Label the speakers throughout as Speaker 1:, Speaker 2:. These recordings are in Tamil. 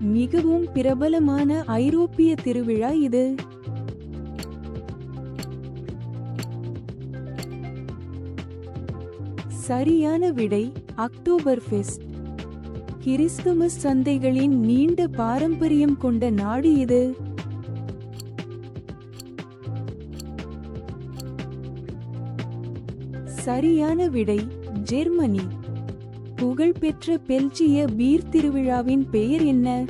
Speaker 1: மிகவும் பிரபலமான ஐரோப்பிய திருவிழா இது. சரியான விடை அக்டோபர்ஃபெஸ்ட். கிறிஸ்துமஸ் சந்தைகளின் நீண்ட பாரம்பரியம் கொண்ட நாடு இது. சரியான விடை ஜெர்மனி. புகழ்பெற்ற பெல்ஜிய பீர் திருவிழாவின் பெயர் என்ன?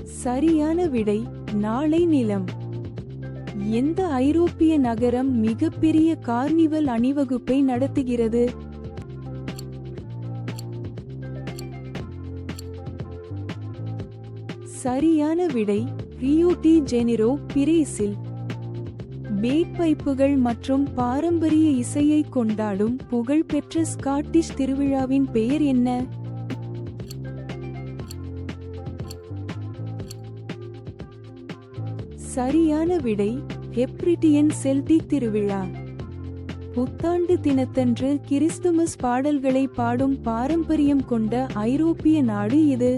Speaker 1: சரியான விடை நாளை நிலம். எந்த ஐரோப்பிய நகரம் மிகப்பெரிய கார்னிவல் அணிவகுப்பை நடத்துகிறது? சரியான விடை ரியோ டி ஜெனிரோ, பிரேசில். பேக்பைப்புகள் மற்றும் பாரம்பரிய இசையை கொண்டாடும் புகழ்பெற்ற ஸ்காட்டிஷ் திருவிழாவின் பெயர் என்ன? சரியான விடை ஹெப்ரிட்டியன் செல்டிக் திருவிழா. புத்தாண்டு தினத்தன்று கிறிஸ்துமஸ் பாடல்களை பாடும் பாரம்பரியம் கொண்ட ஐரோப்பிய நாடு இது.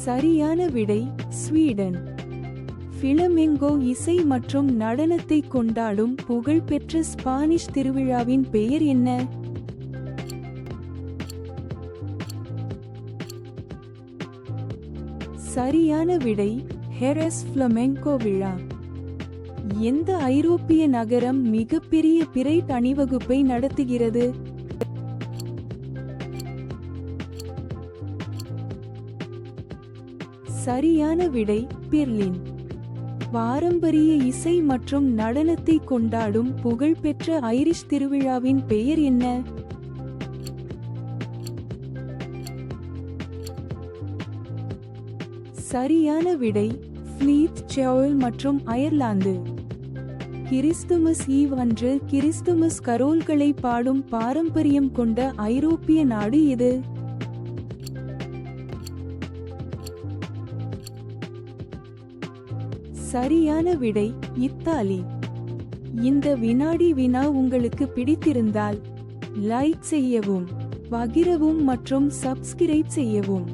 Speaker 1: சரியான விடை ஸ்வீடன். ஃபிளமெங்கோ இசை மற்றும் நடனத்தை கொண்டாடும் புகழ்பெற்ற ஸ்பானிஷ் திருவிழாவின் பெயர் என்ன? சரியான விடை ஹெரஸ் ஃப்ளமெங்கோ விழா. எந்த ஐரோப்பிய நகரம் மிகப்பெரிய பிரைட் அணிவகுப்பை நடத்துகிறது? சரியான விடை பெர்லின். பாரம்பரிய இசை மற்றும் நடனத்தை கொண்டாடும் புகழ்பெற்ற ஐரிஷ் திருவிழாவின் பெயர் என்ன? சரியான விடை ஃப்ளீத் செர்ல் மற்றும் அயர்லாந்து. கிறிஸ்துமஸ் ஈவ் அன்று கிறிஸ்துமஸ் கரோல்களை பாடும் பாரம்பரியம் கொண்ட ஐரோப்பிய நாடு இது. சரியான விடை இத்தாலி. இந்த வினாடி வினா உங்களுக்கு பிடித்திருந்தால் லைக் செய்யவும், பகிரவும் மற்றும் சப்ஸ்கிரைப் செய்யவும்.